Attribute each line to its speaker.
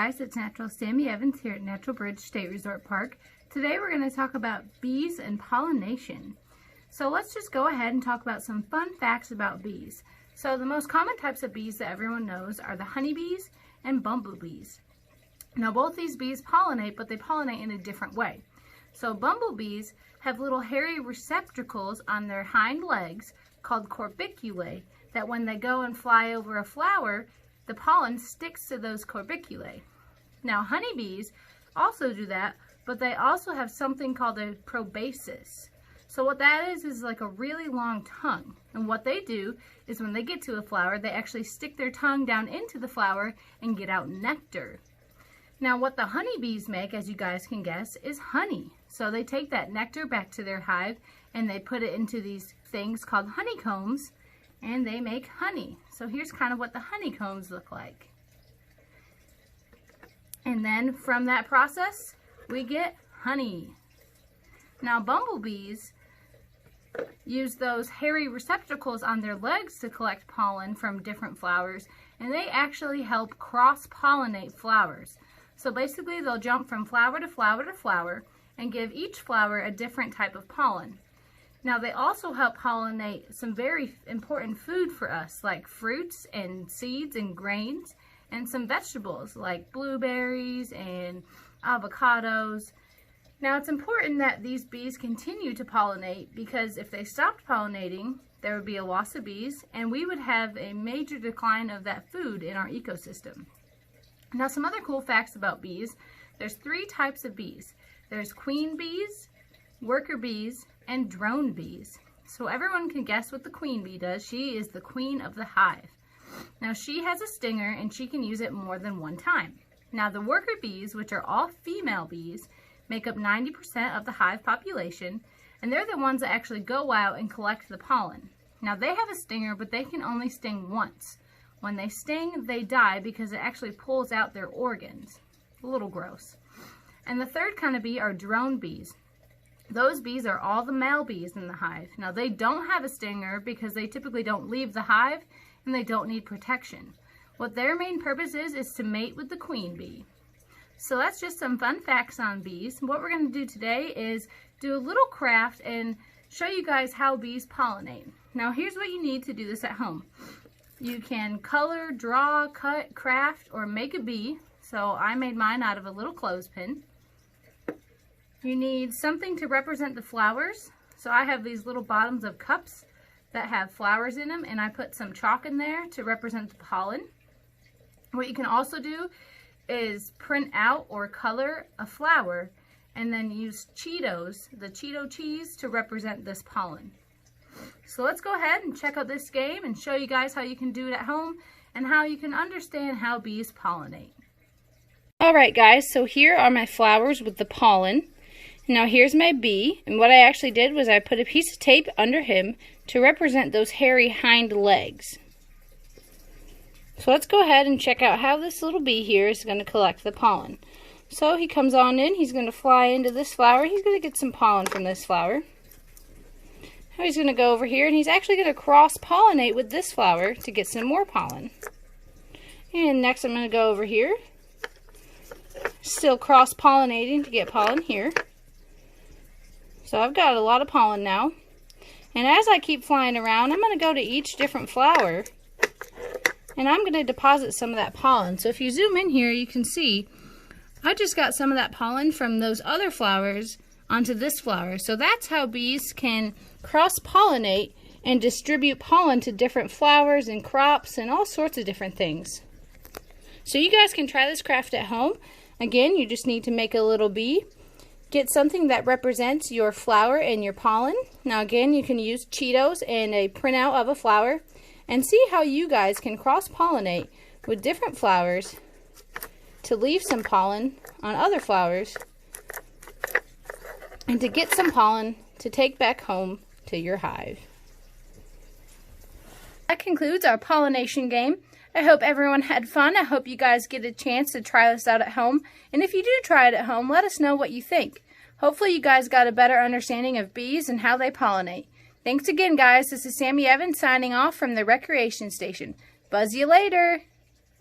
Speaker 1: guys, it's Naturalist Sammy Evans here at Natural Bridge State Resort Park. Today we're going to talk about bees and pollination. So let's just go ahead and talk about some fun facts about bees. So the most common types of bees that everyone knows are the honeybees and bumblebees. Now both these bees pollinate, but they pollinate in a different way. So bumblebees have little hairy receptacles on their hind legs called corbiculae that when they go and fly over a flower, the pollen sticks to those corbiculae. Now honeybees also do that, but they also have something called a proboscis. So what that is like a really long tongue. And what they do is when they get to a flower, they actually stick their tongue down into the flower and get out nectar. Now what the honeybees make, as you guys can guess, is honey. So they take that nectar back to their hive and they put it into these things called honeycombs, and they make honey. So here's kind of what the honeycombs look like. And then from that process, we get honey. Now bumblebees use those hairy receptacles on their legs to collect pollen from different flowers, and they actually help cross-pollinate flowers. So basically they'll jump from flower to flower to flower and give each flower a different type of pollen. Now they also help pollinate some very important food for us, like fruits and seeds and grains, and some vegetables like blueberries and avocados. Now it's important that these bees continue to pollinate, because if they stopped pollinating, there would be a loss of bees and we would have a major decline of that food in our ecosystem. Now some other cool facts about bees: there's 3 types of bees. There's queen bees, worker bees, and drone bees. So everyone can guess what the queen bee does. She is the queen of the hive. Now she has a stinger and she can use it more than one time. Now the worker bees, which are all female bees, make up 90% of the hive population, and they're the ones that actually go out and collect the pollen. Now they have a stinger, but they can only sting once. When they sting, they die because it actually pulls out their organs. A little gross. And the third kind of bee are drone bees. Those bees are all the male bees in the hive. Now they don't have a stinger because they typically don't leave the hive and they don't need protection. What their main purpose is to mate with the queen bee. So that's just some fun facts on bees. What we're going to do today is do a little craft and show you guys how bees pollinate. Now here's what you need to do this at home. You can color, draw, cut, craft, or make a bee. So I made mine out of a little clothespin. You need something to represent the flowers. So I have these little bottoms of cups that have flowers in them, and I put some chalk in there to represent the pollen. What you can also do is print out or color a flower and then use Cheetos, the Cheeto cheese, to represent this pollen. So let's go ahead and check out this game and show you guys how you can do it at home and how you can understand how bees pollinate. Alright guys, so here are my flowers with the pollen. Now here's my bee, and what I actually did was I put a piece of tape under him to represent those hairy hind legs. So let's go ahead and check out how this little bee here is going to collect the pollen. So he comes on in, he's going to fly into this flower, he's going to get some pollen from this flower. Now he's going to go over here and he's actually going to cross-pollinate with this flower to get some more pollen. And next I'm going to go over here, still cross-pollinating to get pollen here. So I've got a lot of pollen now. And as I keep flying around, I'm going to go to each different flower and I'm going to deposit some of that pollen. So if you zoom in here, you can see I just got some of that pollen from those other flowers onto this flower. So that's how bees can cross-pollinate and distribute pollen to different flowers and crops and all sorts of different things. So you guys can try this craft at home. Again, you just need to make a little bee. Get something that represents your flower and your pollen. Now again, you can use Cheetos and a printout of a flower, and see how you guys can cross-pollinate with different flowers to leave some pollen on other flowers and to get some pollen to take back home to your hive. That concludes our pollination game. I hope everyone had fun. I hope you guys get a chance to try this out at home. And if you do try it at home, let us know what you think. Hopefully you guys got a better understanding of bees and how they pollinate. Thanks again, guys. This is Sammy Evans signing off from the Recreation Station. Buzz you later.